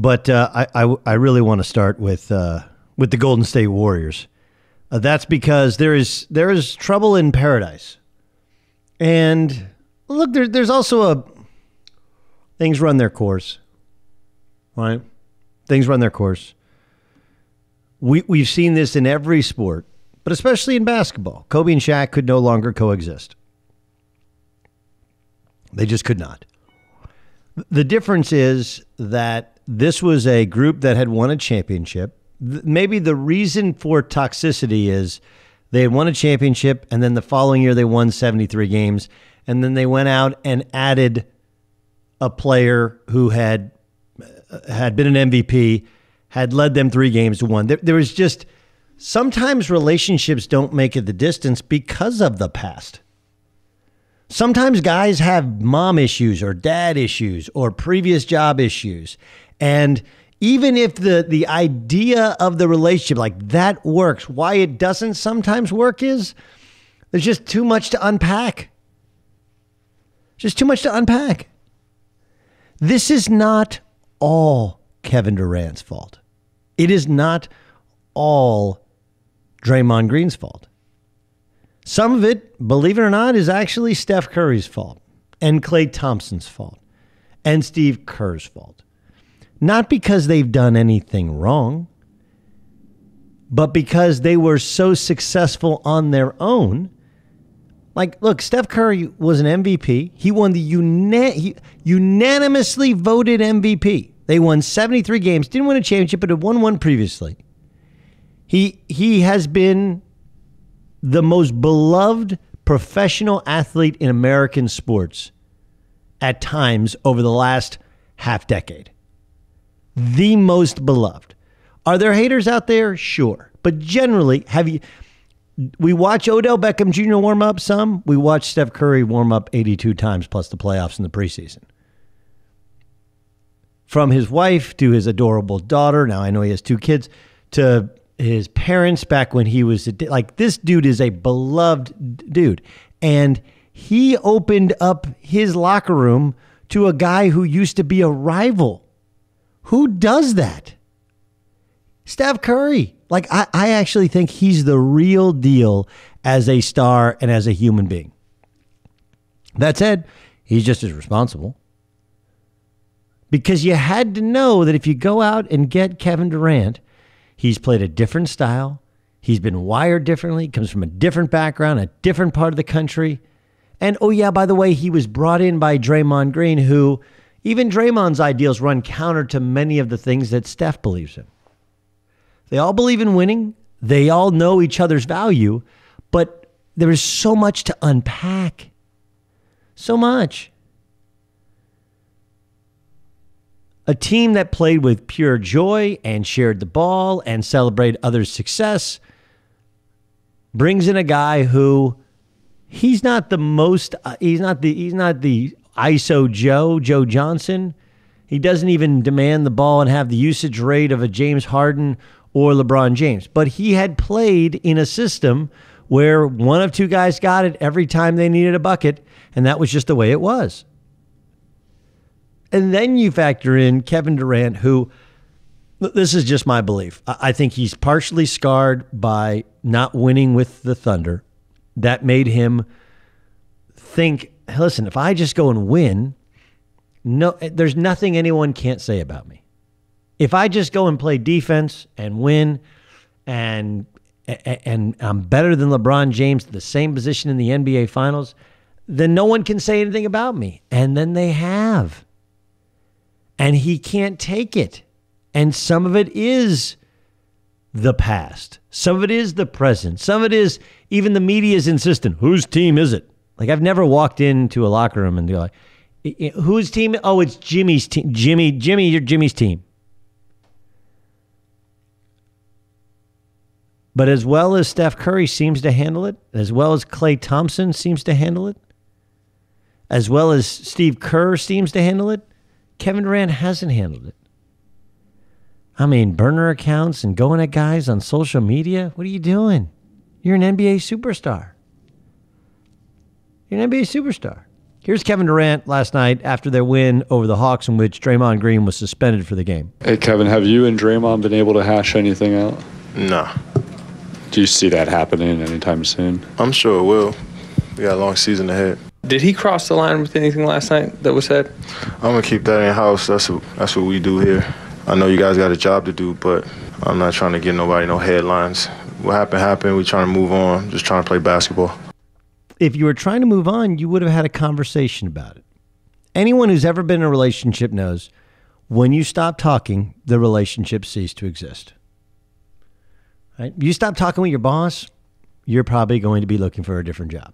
But I really want to start with the Golden State Warriors. That's because there is trouble in paradise. And look, there's also things run their course, right? Things run their course. We've seen this in every sport, but especially in basketball. Kobe and Shaq could no longer coexist. They just could not. The difference is that this was a group that had won a championship. Maybe the reason for toxicity is they had won a championship, and then the following year they won 73 games, and then they went out and added a player who had been an MVP, had led them 3 games to 1. There was just, sometimes relationships don't make it the distance because of the past. Sometimes guys have mom issues or dad issues or previous job issues. And even if the idea of the relationship, like that works, why it doesn't sometimes work is there's just too much to unpack. Just too much to unpack. This is not all Kevin Durant's fault. It is not all Draymond Green's fault. Some of it, believe it or not, is actually Steph Curry's fault and Klay Thompson's fault and Steve Kerr's fault. Not because they've done anything wrong, but because they were so successful on their own. Like, look, Steph Curry was an MVP. He won the unanimously voted MVP. They won 73 games, didn't win a championship, but had won one previously. He has been the most beloved professional athlete in American sports at times over the last half decade. The most beloved. Are there haters out there? Sure. But generally, we watch Odell Beckham Jr. warm up some. We watch Steph Curry warm up 82 times plus the playoffs in the preseason. From his wife to his adorable daughter, now I know he has 2 kids, to his parents back when he was like, this dude is a beloved dude. And he opened up his locker room to a guy who used to be a rival. Who does that? Steph Curry. Like, I actually think he's the real deal as a star and as a human being. That said, he's just as responsible. Because you had to know that if you go out and get Kevin Durant, he's played a different style. He's been wired differently, comes from a different background, a different part of the country. And, oh yeah, by the way, he was brought in by Draymond Green, who even Draymond's ideals run counter to many of the things that Steph believes in. They all believe in winning. They all know each other's value, but there is so much to unpack. So much. A team that played with pure joy and shared the ball and celebrated others' success brings in a guy who he's not the ISO Joe Johnson. He doesn't even demand the ball and have the usage rate of a James Harden or LeBron James. But he had played in a system where one of 2 guys got it every time they needed a bucket, and that was just the way it was. And then you factor in Kevin Durant, who, this is just my belief. I think he's partially scarred by not winning with the Thunder. That made him think, listen, if I just go and win, no, there's nothing anyone can't say about me. If I just go and play defense and win and I'm better than LeBron James at the same position in the NBA Finals, then no one can say anything about me. And then they have. And he can't take it. And some of it is the past. Some of it is the present. Some of it is even the media is insistent. Whose team is it? Like, I've never walked into a locker room and be like, whose team? Oh, it's Jimmy's team. Jimmy, you're Jimmy's team. But as well as Steph Curry seems to handle it, as well as Klay Thompson seems to handle it, as well as Steve Kerr seems to handle it, Kevin Durant hasn't handled it. I mean, burner accounts and going at guys on social media. What are you doing? You're an NBA superstar. You're an NBA superstar. Here's Kevin Durant last night after their win over the Hawks, in which Draymond Green was suspended for the game. Hey, Kevin, have you and Draymond been able to hash anything out? Nah. Do you see that happening anytime soon? I'm sure it will. We got a long season ahead. Did he cross the line with anything last night that was said? I'm going to keep that in-house. That's what we do here. I know you guys got a job to do, but I'm not trying to give nobody no headlines. What happened. We're trying to move on, just trying to play basketball. If you were trying to move on, you would have had a conversation about it. Anyone who's ever been in a relationship knows when you stop talking, the relationship ceases to exist. Right? You stop talking with your boss, you're probably going to be looking for a different job.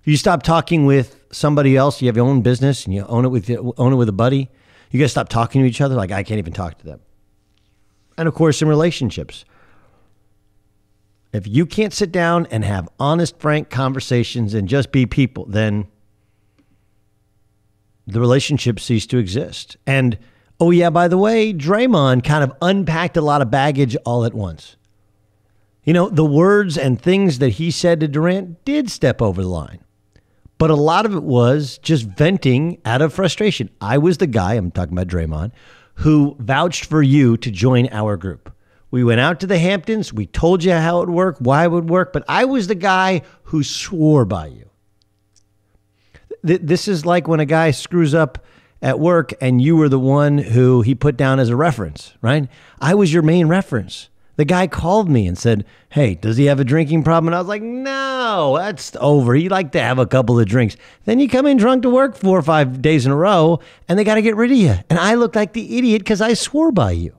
If you stop talking with somebody else, you have your own business and you own it with a buddy, you guys stop talking to each other. Like, I can't even talk to them. And of course, in relationships, if you can't sit down and have honest, frank conversations and just be people, then the relationship ceases to exist. And, oh yeah, by the way, Draymond kind of unpacked a lot of baggage all at once. You know, the words and things that he said to Durant did step over the line. But a lot of it was just venting out of frustration. I was the guy, I'm talking about Draymond, who vouched for you to join our group. We went out to the Hamptons. We told you how it would work, why it would work. But I was the guy who swore by you. This is like when a guy screws up at work and you were the one who he put down as a reference, right? I was your main reference. The guy called me and said, hey, does he have a drinking problem? And I was like, no, that's over. He liked to have a couple of drinks. Then you come in drunk to work 4 or 5 days in a row and they got to get rid of you. And I looked like the idiot because I swore by you.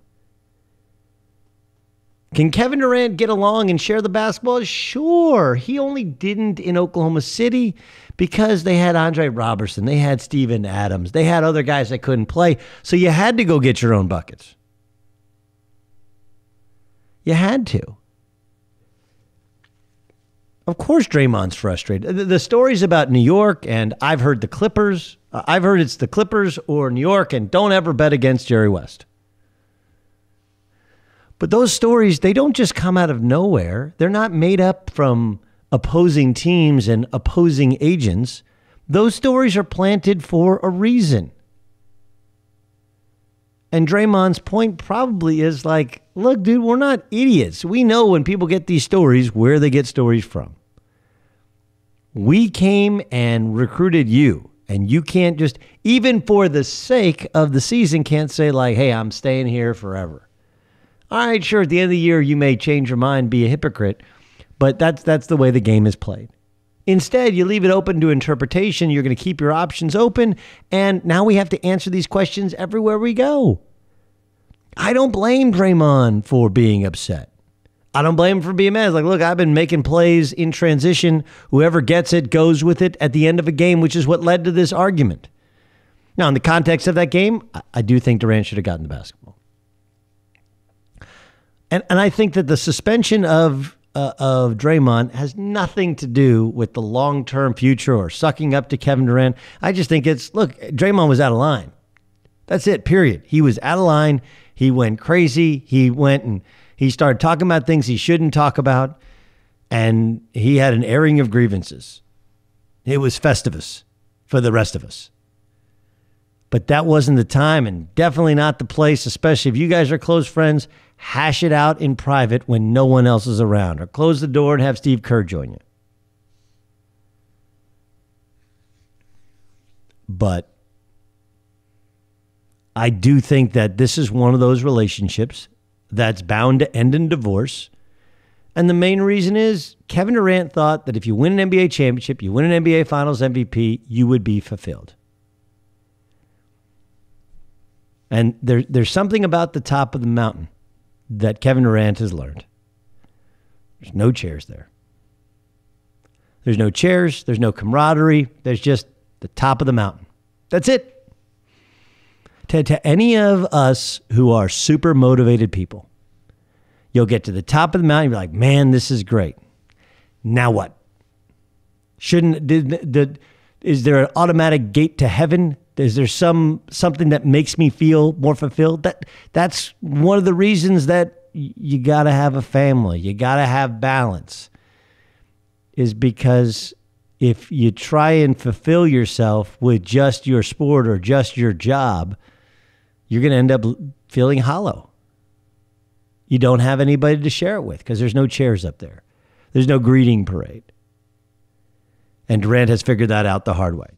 Can Kevin Durant get along and share the basketball? Sure. He only didn't in Oklahoma City because they had Andre Robertson. They had Steven Adams. They had other guys that couldn't play. So you had to go get your own buckets. You had to. Of course, Draymond's frustrated. The stories about New York, and I've heard the Clippers. I've heard it's the Clippers or New York, and don't ever bet against Jerry West. But those stories, they don't just come out of nowhere. They're not made up from opposing teams and opposing agents. Those stories are planted for a reason. And Draymond's point probably is like, look, dude, we're not idiots. We know when people get these stories, where they get stories from. We came and recruited you. And you can't just, even for the sake of the season, can't say like, hey, I'm staying here forever. All right, sure, at the end of the year, you may change your mind, be a hypocrite. But that's the way the game is played. Instead, you leave it open to interpretation. You're going to keep your options open. And now we have to answer these questions everywhere we go. I don't blame Draymond for being upset. I don't blame him for being mad. It's like, look, I've been making plays in transition. Whoever gets it goes with it at the end of a game, which is what led to this argument. Now, in the context of that game, I do think Durant should have gotten the basketball. And I think that the suspension of Draymond has nothing to do with the long-term future or sucking up to Kevin Durant. I just think it's, look, Draymond was out of line. That's it, period. He was out of line. He went crazy. He went and he started talking about things he shouldn't talk about. And he had an airing of grievances. It was Festivus for the rest of us. But that wasn't the time and definitely not the place, especially if you guys are close friends. Hash it out in private when no one else is around, or close the door and have Steve Kerr join you. But I do think that this is one of those relationships that's bound to end in divorce. And the main reason is Kevin Durant thought that if you win an NBA championship, you win an NBA Finals MVP, you would be fulfilled. And there's something about the top of the mountain that Kevin Durant has learned. There's no chairs there. There's no chairs. There's no camaraderie. There's just the top of the mountain. That's it. To any of us who are super motivated people, you'll get to the top of the mountain. You're like, man, this is great. Now what? Is there an automatic gate to heaven? Is there something that makes me feel more fulfilled? That's one of the reasons that you got to have a family. You got to have balance, is because if you try and fulfill yourself with just your sport or just your job, you're going to end up feeling hollow. You don't have anybody to share it with because there's no chairs up there. There's no greeting parade. And Durant has figured that out the hard way.